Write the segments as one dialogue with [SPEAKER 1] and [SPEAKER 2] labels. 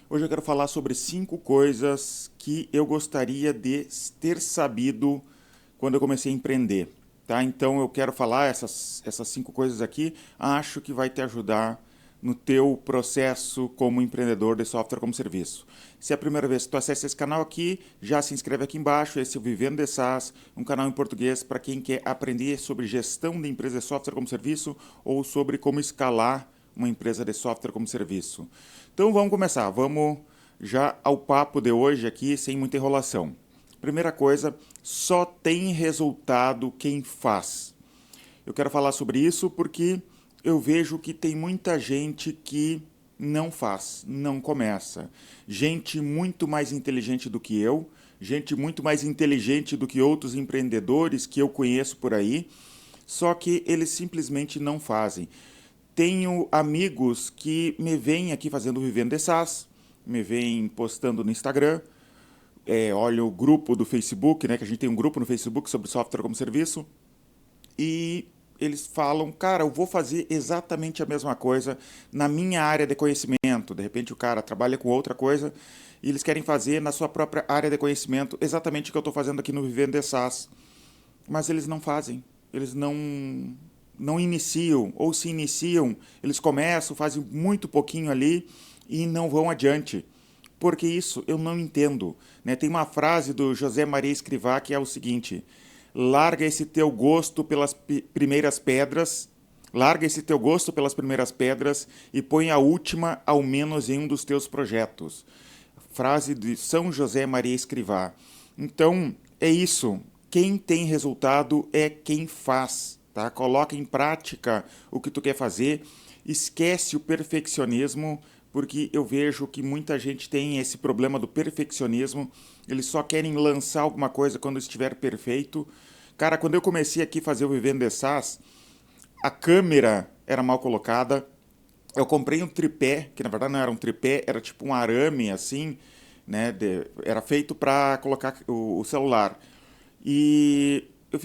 [SPEAKER 1] Hoje eu quero falar sobre 5 coisas que eu gostaria de ter sabido quando eu comecei a empreender. Tá? Então eu quero falar essas 5 coisas aqui, acho que vai te ajudar no teu processo como empreendedor de software como serviço. Se é a primeira vez que tu acessa esse canal aqui, já se inscreve aqui embaixo. Esse é o Vivendo de SaaS, um canal em português para quem quer aprender sobre gestão de empresa de software como serviço ou sobre como escalar uma empresa de software como serviço. Então vamos começar, vamos já ao papo de hoje aqui, sem muita enrolação. Primeira coisa, só tem resultado quem faz. Eu quero falar sobre isso porque eu vejo que tem muita gente que não faz, não começa. Gente muito mais inteligente do que eu, gente muito mais inteligente do que outros empreendedores que eu conheço por aí, só que eles simplesmente não fazem. Tenho amigos que me veem aqui fazendo Vivendo de SaaS, me veem postando no Instagram, olha o grupo do Facebook, né, que a gente tem um grupo no Facebook sobre software como serviço, e eles falam, cara, eu vou fazer exatamente a mesma coisa na minha área de conhecimento. De repente o cara trabalha com outra coisa e eles querem fazer na sua própria área de conhecimento exatamente o que eu estou fazendo aqui no Vivendo de SaaS. Mas eles não fazem, eles não iniciam, ou se iniciam, eles começam, fazem muito pouquinho ali e não vão adiante. Porque isso eu não entendo. Né? Tem uma frase do José Maria Escrivá que é o seguinte: larga esse teu gosto pelas primeiras pedras, larga esse teu gosto pelas primeiras pedras e põe a última ao menos em um dos teus projetos. Frase de São José Maria Escrivá. Então, é isso. Quem tem resultado é quem faz. Tá? Coloca em prática o que tu quer fazer, esquece o perfeccionismo, porque eu vejo que muita gente tem esse problema do perfeccionismo, eles só querem lançar alguma coisa quando estiver perfeito. Cara, quando eu comecei aqui a fazer o Vivendo de SaaS, a câmera era mal colocada, eu comprei um tripé, que na verdade não era um tripé, era tipo um arame assim, né, era feito para colocar o celular. E eu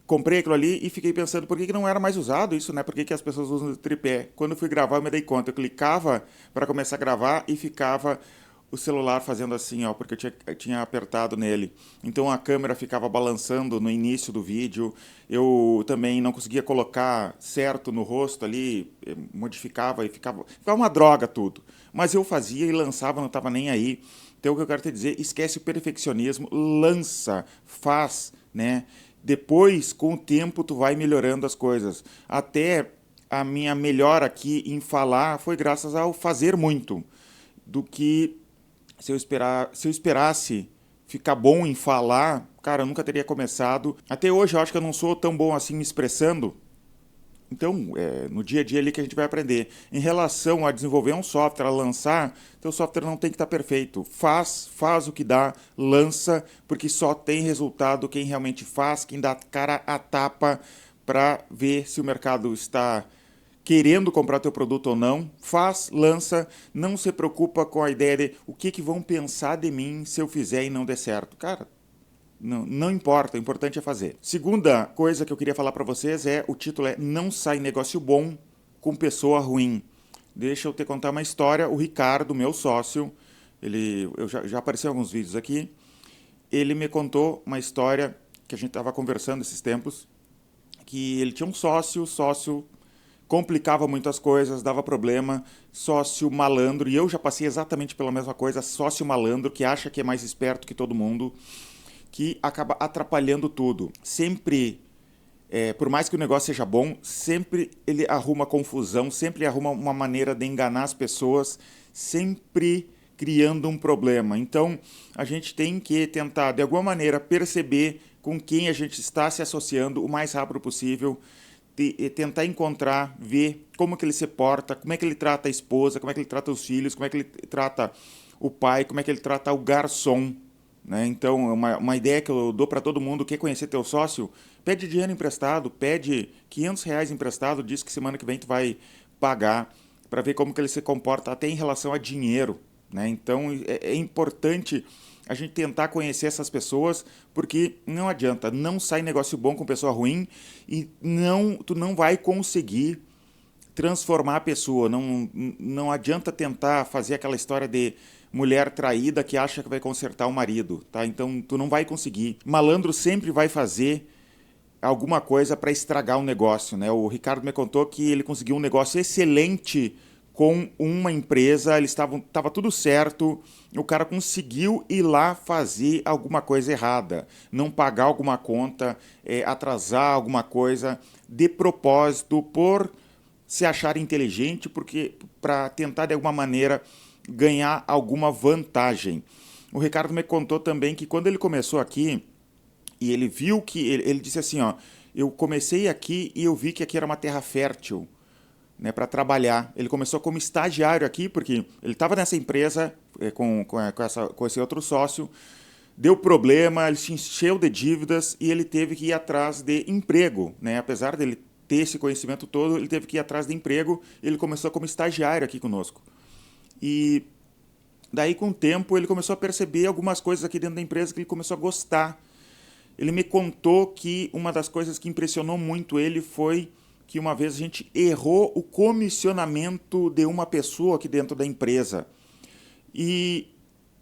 [SPEAKER 1] comprei aquilo ali e fiquei pensando por que não era mais usado isso, né? Por que as pessoas usam o tripé? Quando eu fui gravar, eu me dei conta. Eu clicava para começar a gravar e ficava o celular fazendo assim, ó, porque eu tinha apertado nele. Então a câmera ficava balançando no início do vídeo. Eu também não conseguia colocar certo no rosto ali, modificava e ficava uma droga tudo. Mas eu fazia e lançava, não estava nem aí. Então o que eu quero te dizer, esquece o perfeccionismo, lança, faz, né? Depois, com o tempo, tu vai melhorando as coisas. Até a minha melhora aqui em falar foi graças ao fazer muito, do que se eu esperasse ficar bom em falar, cara, eu nunca teria começado. Até hoje eu acho que eu não sou tão bom assim me expressando. Então, no dia a dia ali que a gente vai aprender. Em relação a desenvolver um software, a lançar, teu software não tem que estar perfeito. Faz o que dá, lança, porque só tem resultado quem realmente faz, quem dá cara a tapa para ver se o mercado está querendo comprar teu produto ou não. Faz, lança, não se preocupa com a ideia de o que vão pensar de mim se eu fizer e não der certo. Cara, não importa, o importante é fazer. Segunda coisa que eu queria falar para vocês o título é Não sai negócio bom com pessoa ruim. Deixa eu te contar uma história. O Ricardo, meu sócio, eu já apareceu em alguns vídeos aqui, ele me contou uma história que a gente estava conversando esses tempos, que ele tinha um sócio, o sócio complicava muitas coisas, dava problema, sócio malandro, e eu já passei exatamente pela mesma coisa, sócio malandro que acha que é mais esperto que todo mundo, que acaba atrapalhando tudo. Sempre, por mais que o negócio seja bom, sempre ele arruma confusão, sempre arruma uma maneira de enganar as pessoas, sempre criando um problema. Então, a gente tem que tentar, de alguma maneira, perceber com quem a gente está se associando o mais rápido possível, tentar encontrar, ver como que ele se porta, como é que ele trata a esposa, como é que ele trata os filhos, como é que ele trata o pai, como é que ele trata o garçom. Né? Então, uma ideia que eu dou para todo mundo, quer conhecer teu sócio, pede dinheiro emprestado, pede R$ 500 emprestado, diz que semana que vem tu vai pagar, para ver como que ele se comporta até em relação a dinheiro. Né? Então, é importante a gente tentar conhecer essas pessoas, porque não adianta, não sai negócio bom com pessoa ruim e tu não vai conseguir transformar a pessoa. Não adianta tentar fazer aquela história de mulher traída que acha que vai consertar o marido, tá? Então tu não vai conseguir. Malandro sempre vai fazer alguma coisa para estragar um negócio, né? O Ricardo me contou que ele conseguiu um negócio excelente com uma empresa, eles estava tudo certo, o cara conseguiu ir lá fazer alguma coisa errada, não pagar alguma conta, atrasar alguma coisa de propósito por se achar inteligente, porque para tentar de alguma maneira ganhar alguma vantagem. O Ricardo me contou também que quando ele começou aqui, e ele viu que ele disse assim, ó, eu comecei aqui e eu vi que aqui era uma terra fértil, né, para trabalhar. Ele começou como estagiário aqui, porque ele estava nessa empresa com esse outro sócio, deu problema, ele se encheu de dívidas e ele teve que ir atrás de emprego, né? Apesar dele ter esse conhecimento todo, ele teve que ir atrás de emprego. Ele começou como estagiário aqui conosco. E daí, com o tempo, ele começou a perceber algumas coisas aqui dentro da empresa que ele começou a gostar. Ele me contou que uma das coisas que impressionou muito ele foi que uma vez a gente errou o comissionamento de uma pessoa aqui dentro da empresa. E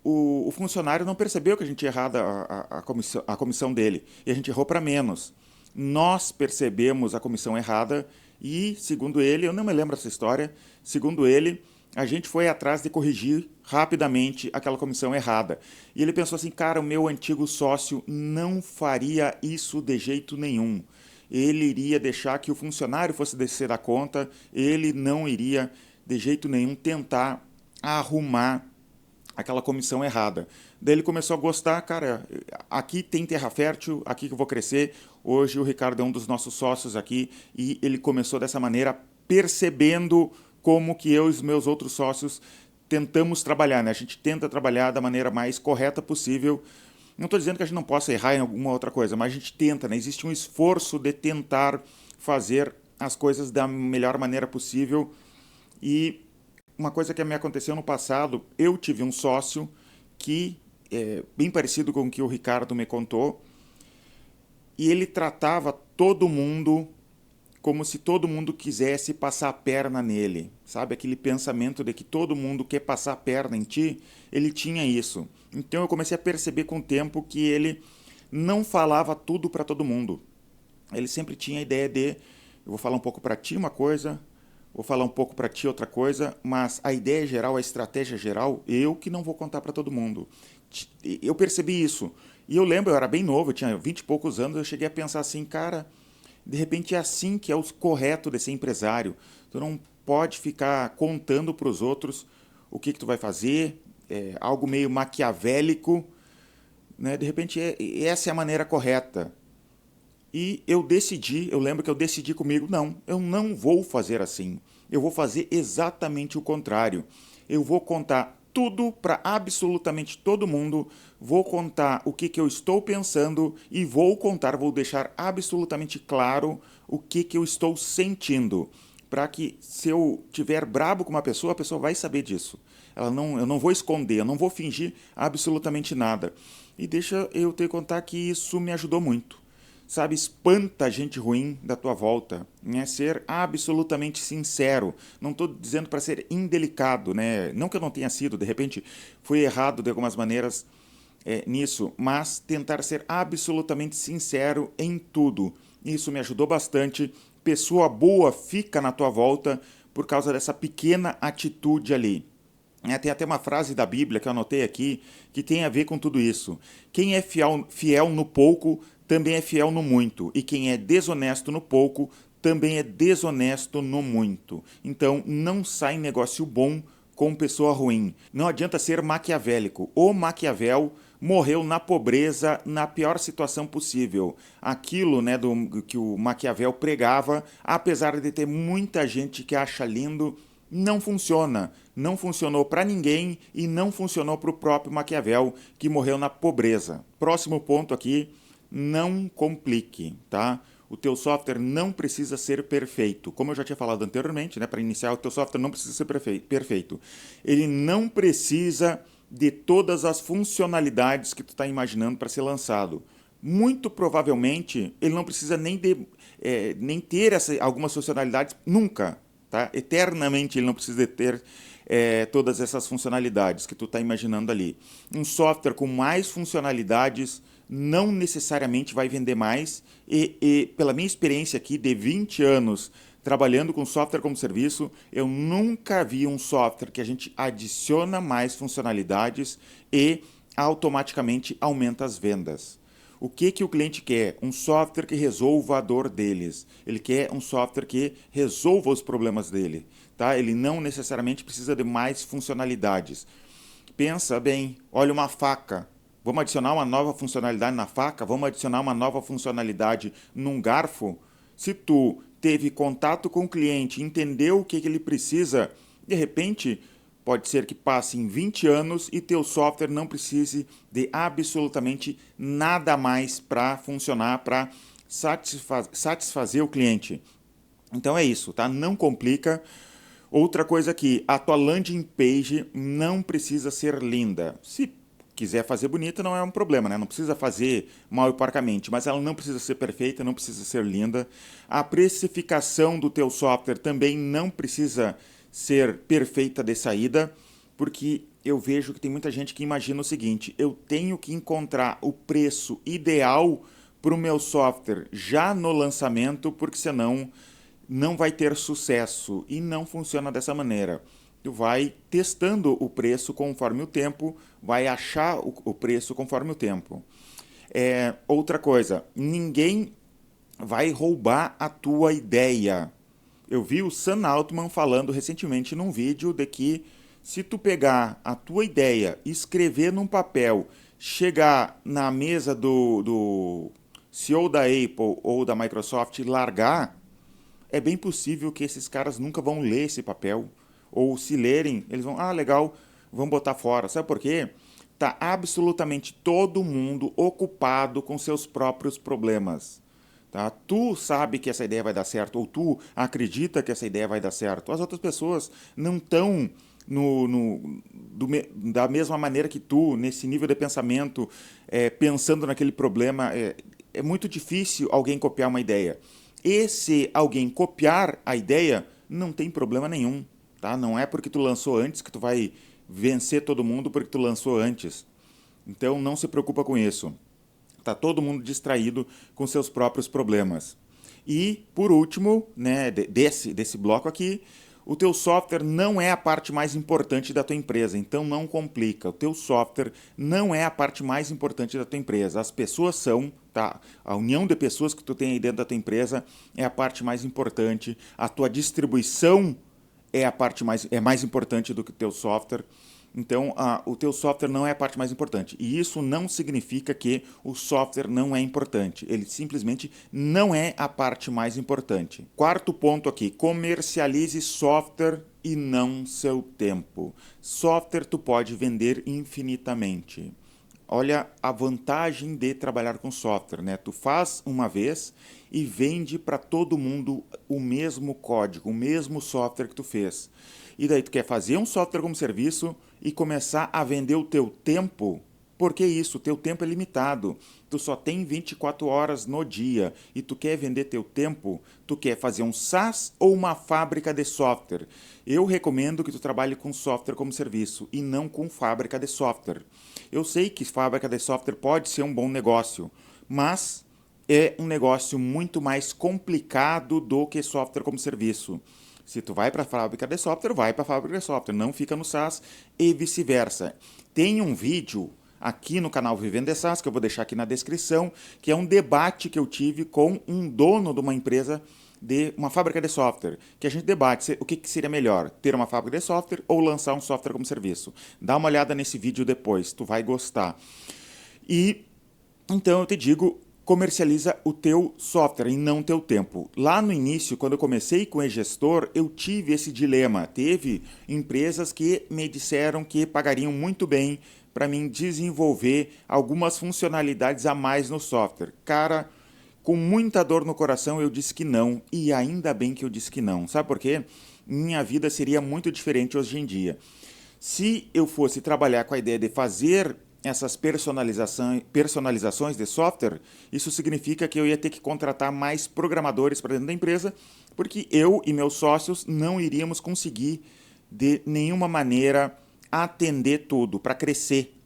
[SPEAKER 1] o funcionário não percebeu que a gente tinha errado a comissão dele. E a gente errou para menos. Nós percebemos a comissão errada e, segundo ele, eu não me lembro dessa história, segundo ele, a gente foi atrás de corrigir rapidamente aquela comissão errada. E ele pensou assim, cara, o meu antigo sócio não faria isso de jeito nenhum. Ele iria deixar que o funcionário fosse descer da conta, ele não iria de jeito nenhum tentar arrumar aquela comissão errada. Daí ele começou a gostar, cara, aqui tem terra fértil, aqui que eu vou crescer. Hoje o Ricardo é um dos nossos sócios aqui e ele começou dessa maneira percebendo como que eu e os meus outros sócios tentamos trabalhar, né? A gente tenta trabalhar da maneira mais correta possível. Não estou dizendo que a gente não possa errar em alguma outra coisa, mas a gente tenta, né? Existe um esforço de tentar fazer as coisas da melhor maneira possível. E uma coisa que me aconteceu no passado, eu tive um sócio que é bem parecido com o que o Ricardo me contou, e ele tratava todo mundo como se todo mundo quisesse passar a perna nele, sabe? Aquele pensamento de que todo mundo quer passar a perna em ti, ele tinha isso. Então eu comecei a perceber com o tempo que ele não falava tudo para todo mundo. Ele sempre tinha a ideia de, eu vou falar um pouco para ti uma coisa, vou falar um pouco para ti outra coisa, mas a ideia geral, a estratégia geral, eu que não vou contar para todo mundo. Eu percebi isso. E eu lembro, eu era bem novo, eu tinha 20 e poucos anos, eu cheguei a pensar assim, cara, de repente é assim que é o correto de ser empresário. Tu não pode ficar contando para os outros o que tu vai fazer, algo meio maquiavélico, né? De repente essa é a maneira correta. E eu lembro que eu decidi comigo, não, eu não vou fazer assim. Eu vou fazer exatamente o contrário. Eu vou contar tudo para absolutamente todo mundo, vou contar o que eu estou pensando e vou deixar absolutamente claro o que eu estou sentindo. Para que, se eu tiver brabo com uma pessoa, a pessoa vai saber disso. Eu não vou esconder, eu não vou fingir absolutamente nada. E deixa eu te contar que isso me ajudou muito. Sabe, espanta a gente ruim da tua volta, né? Ser absolutamente sincero. Não estou dizendo para ser indelicado, né? Não que eu não tenha sido, de repente fui errado de algumas maneiras nisso, mas tentar ser absolutamente sincero em tudo. Isso me ajudou bastante. Pessoa boa fica na tua volta por causa dessa pequena atitude ali. Tem até uma frase da Bíblia que eu anotei aqui que tem a ver com tudo isso. Quem é fiel no pouco também é fiel no muito, e quem é desonesto no pouco também é desonesto no muito. Então, não sai negócio bom com pessoa ruim. Não adianta ser maquiavélico. O Maquiavel morreu na pobreza, na pior situação possível. Aquilo, né, que o Maquiavel pregava, apesar de ter muita gente que acha lindo, não funciona. Não funcionou para ninguém e não funcionou para o próprio Maquiavel, que morreu na pobreza. Próximo ponto aqui. Não complique, tá? O teu software não precisa ser perfeito. Como eu já tinha falado anteriormente, né, para iniciar, o teu software não precisa ser perfeito. Ele não precisa de todas as funcionalidades que tu está imaginando para ser lançado. Muito provavelmente, ele não precisa nem ter algumas funcionalidades nunca. Tá? Eternamente ele não precisa ter todas essas funcionalidades que tu está imaginando ali. Um software com mais funcionalidades não necessariamente vai vender mais e pela minha experiência aqui de 20 anos trabalhando com software como serviço, eu nunca vi um software que a gente adiciona mais funcionalidades e automaticamente aumenta as vendas. O que o cliente quer? Um software que resolva a dor deles. Ele quer um software que resolva os problemas dele. Tá? Ele não necessariamente precisa de mais funcionalidades. Pensa bem, olha uma faca. Vamos adicionar uma nova funcionalidade na faca? Vamos adicionar uma nova funcionalidade num garfo? Se tu teve contato com o cliente, entendeu o que ele precisa, de repente pode ser que passem 20 anos e teu software não precise de absolutamente nada mais para funcionar, para satisfazer o cliente. Então é isso, tá? Não complica. Outra coisa aqui, a tua landing page não precisa ser linda. Se quiser fazer bonita, não é um problema, né? Não precisa fazer mal e porcamente, mas ela não precisa ser perfeita, não precisa ser linda. A precificação do teu software também não precisa ser perfeita de saída, porque eu vejo que tem muita gente que imagina o seguinte: eu tenho que encontrar o preço ideal para o meu software já no lançamento, porque senão não vai ter sucesso, e não funciona dessa maneira. Tu vai testando o preço conforme o tempo, vai achar o preço conforme o tempo. Outra coisa, ninguém vai roubar a tua ideia. Eu vi o Sam Altman falando recentemente num vídeo de que se tu pegar a tua ideia, escrever num papel, chegar na mesa do CEO da Apple ou da Microsoft e largar, é bem possível que esses caras nunca vão ler esse papel. Ou se lerem, eles vão, legal, vamos botar fora. Sabe por quê? Tá absolutamente todo mundo ocupado com seus próprios problemas. Tá? Tu sabe que essa ideia vai dar certo, ou tu acredita que essa ideia vai dar certo. As outras pessoas não estão da mesma maneira que tu, nesse nível de pensamento, pensando naquele problema. É muito difícil alguém copiar uma ideia. E se alguém copiar a ideia, não tem problema nenhum. Tá? Não é porque tu lançou antes que tu vai vencer todo mundo porque tu lançou antes. Então não se preocupa com isso. Está todo mundo distraído com seus próprios problemas. E, por último, né, desse bloco aqui, o teu software não é a parte mais importante da tua empresa, então não complica. O teu software não é a parte mais importante da tua empresa. As pessoas são, tá? A união de pessoas que tu tem aí dentro da tua empresa é a parte mais importante. A tua distribuição é mais importante do que o teu software. Então, o teu software não é a parte mais importante. E isso não significa que o software não é importante. Ele simplesmente não é a parte mais importante. Quarto ponto aqui, comercialize software e não seu tempo. Software tu pode vender infinitamente. Olha a vantagem de trabalhar com software, né? Tu faz uma vez e vende para todo mundo o mesmo código, o mesmo software que tu fez. E daí tu quer fazer um software como serviço e começar a vender o teu tempo. Por que isso? O teu tempo é limitado. Tu só tem 24 horas no dia e tu quer vender teu tempo, tu quer fazer um SaaS ou uma fábrica de software. Eu recomendo que tu trabalhe com software como serviço e não com fábrica de software. Eu sei que fábrica de software pode ser um bom negócio, mas é um negócio muito mais complicado do que software como serviço. Se tu vai para a fábrica de software, vai para a fábrica de software, não fica no SaaS e vice-versa. Tem um vídeo aqui no canal Vivendo de SaaS, que eu vou deixar aqui na descrição, que é um debate que eu tive com um dono de uma empresa, de uma fábrica de software, que a gente debate o que seria melhor, ter uma fábrica de software ou lançar um software como serviço. Dá uma olhada nesse vídeo depois, tu vai gostar. E então eu te digo, comercializa o teu software e não o teu tempo. Lá no início, quando eu comecei com o e-gestor, eu tive esse dilema. Teve empresas que me disseram que pagariam muito bem para mim desenvolver algumas funcionalidades a mais no software. Cara, com muita dor no coração eu disse que não, e ainda bem que eu disse que não. Sabe por quê? Minha vida seria muito diferente hoje em dia. Se eu fosse trabalhar com a ideia de fazer essas personalizações de software, isso significa que eu ia ter que contratar mais programadores para dentro da empresa, porque eu e meus sócios não iríamos conseguir de nenhuma maneira atender tudo para crescer.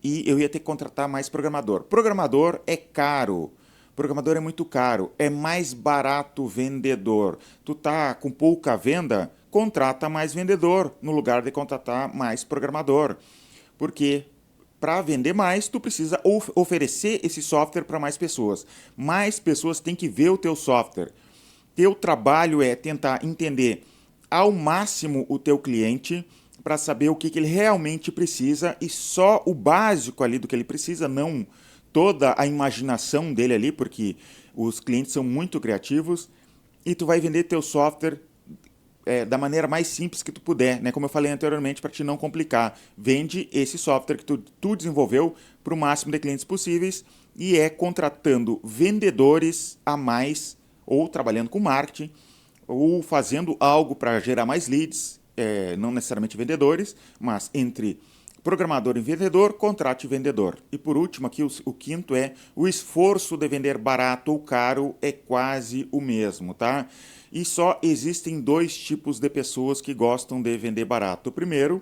[SPEAKER 1] E eu ia ter que contratar mais programador. Programador é caro. Programador é muito caro. É mais barato vendedor. Tu tá com pouca venda, contrata mais vendedor no lugar de contratar mais programador. Porque para vender mais, tu precisa oferecer esse software para mais pessoas. Mais pessoas têm que ver o teu software. Teu trabalho é tentar entender ao máximo o teu cliente para saber o que ele realmente precisa e só o básico ali do que ele precisa, não toda a imaginação dele ali, porque os clientes são muito criativos, e tu vai vender teu software da maneira mais simples que tu puder, né? Como eu falei anteriormente, para te não complicar. Vende esse software que tu desenvolveu para o máximo de clientes possíveis e é contratando vendedores a mais, ou trabalhando com marketing, ou fazendo algo para gerar mais leads, não necessariamente vendedores, mas entre programador e vendedor, contrate vendedor. E por último, aqui o quinto é o esforço de vender barato ou caro é quase o mesmo, tá? E só existem dois tipos de pessoas que gostam de vender barato. O primeiro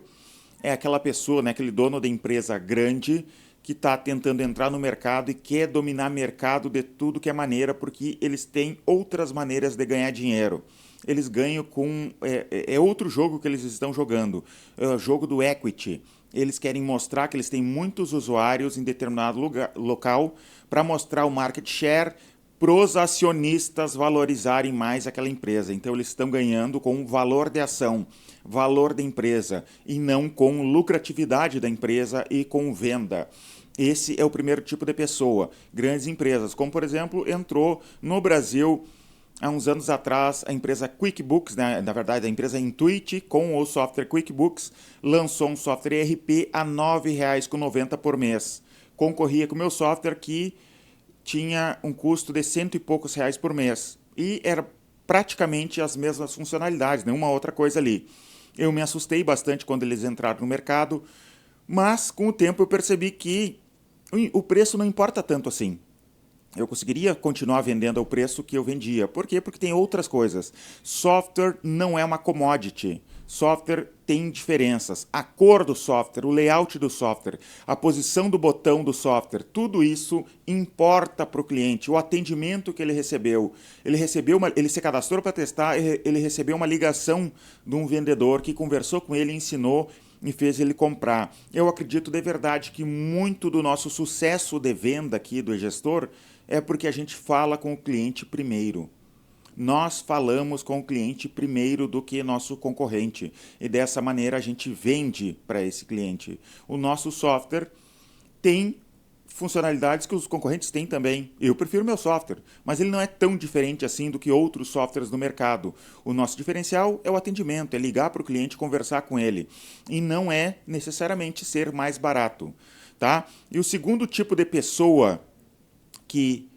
[SPEAKER 1] é aquela pessoa, né, aquele dono de empresa grande que está tentando entrar no mercado e quer dominar mercado de tudo que é maneira, porque eles têm outras maneiras de ganhar dinheiro. Eles ganham com... É outro jogo que eles estão jogando. É o jogo do equity. Eles querem mostrar que eles têm muitos usuários em determinado local para mostrar o market share para os acionistas valorizarem mais aquela empresa. Então eles estão ganhando com o valor de ação, valor da empresa, e não com lucratividade da empresa e com venda. Esse é o primeiro tipo de pessoa. Grandes empresas, como por exemplo, entrou no Brasil há uns anos atrás a empresa QuickBooks, né? Na verdade a empresa Intuit, com o software QuickBooks, lançou um software ERP a R$ 9,90 por mês. Concorria com o meu software que tinha um custo de cento e poucos reais por mês. E era praticamente as mesmas funcionalidades, nenhuma outra coisa ali. Eu me assustei bastante quando eles entraram no mercado, mas com o tempo eu percebi que o preço não importa tanto assim. Eu conseguiria continuar vendendo ao preço que eu vendia. Por quê? Porque tem outras coisas. Software não é uma commodity. Software tem diferenças. A cor do software, o layout do software, a posição do botão do software, tudo isso importa para o cliente. O atendimento que ele recebeu. Ele se cadastrou para testar, ele recebeu uma ligação de um vendedor que conversou com ele, ensinou e fez ele comprar. Eu acredito de verdade que muito do nosso sucesso de venda aqui do eGestor é porque a gente fala com o cliente primeiro. Nós falamos com o cliente primeiro do que nosso concorrente. E dessa maneira a gente vende para esse cliente. O nosso software tem funcionalidades que os concorrentes têm também. Eu prefiro meu software, mas ele não é tão diferente assim do que outros softwares no mercado. O nosso diferencial é o atendimento, é ligar para o cliente e conversar com ele. E não é necessariamente ser mais barato. Tá? E o segundo tipo de pessoa que...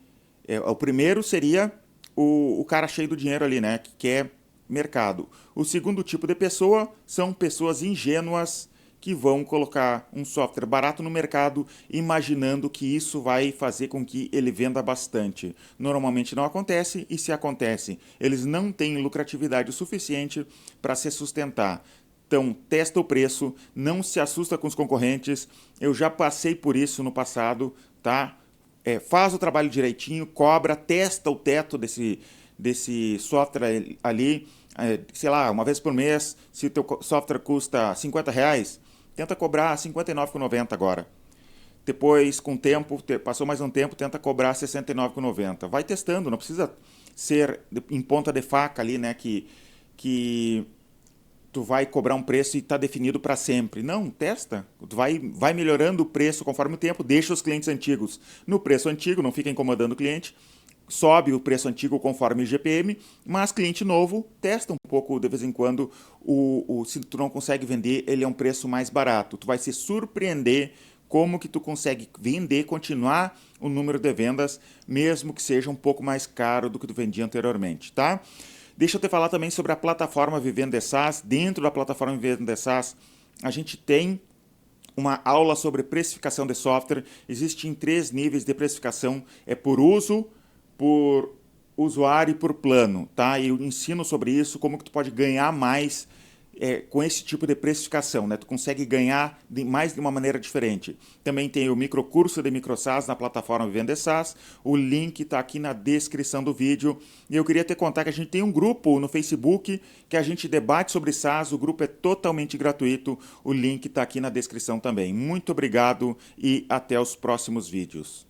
[SPEAKER 1] o primeiro seria o cara cheio do dinheiro ali, né? Que quer mercado. O segundo tipo de pessoa são pessoas ingênuas que vão colocar um software barato no mercado imaginando que isso vai fazer com que ele venda bastante. Normalmente não acontece, e se acontece, eles não têm lucratividade o suficiente para se sustentar. Então, testa o preço, não se assusta com os concorrentes. Eu já passei por isso no passado, tá? Faz o trabalho direitinho, cobra, testa o teto desse software ali, sei lá, uma vez por mês. Se o teu software custa R$ 50, tenta cobrar R$ 59,90 agora. Depois, com o tempo, passou mais um tempo, tenta cobrar R$ 69,90. Vai testando, não precisa ser em ponta de faca ali, né, que tu vai cobrar um preço e está definido para sempre. Não, testa. Tu vai melhorando o preço conforme o tempo, deixa os clientes antigos no preço antigo, não fica incomodando o cliente, sobe o preço antigo conforme o IGPM, mas cliente novo, testa um pouco de vez em quando, se tu não consegue vender, ele é um preço mais barato. Tu vai se surpreender como que tu consegue vender, continuar o número de vendas, mesmo que seja um pouco mais caro do que tu vendia anteriormente, tá? Deixa eu te falar também sobre a plataforma Vivendo de SaaS. Dentro da plataforma Vivendo de SaaS, a gente tem uma aula sobre precificação de software. Existem 3 níveis de precificação. É por uso, por usuário e por plano. Tá? Eu ensino sobre isso, como que tu pode ganhar mais com esse tipo de precificação, né? Tu consegue ganhar mais de uma maneira diferente. Também tem o microcurso de MicroSaaS na plataforma Vivendo de SaaS. O link está aqui na descrição do vídeo. E eu queria te contar que a gente tem um grupo no Facebook que a gente debate sobre SaaS. O grupo é totalmente gratuito. O link está aqui na descrição também. Muito obrigado e até os próximos vídeos.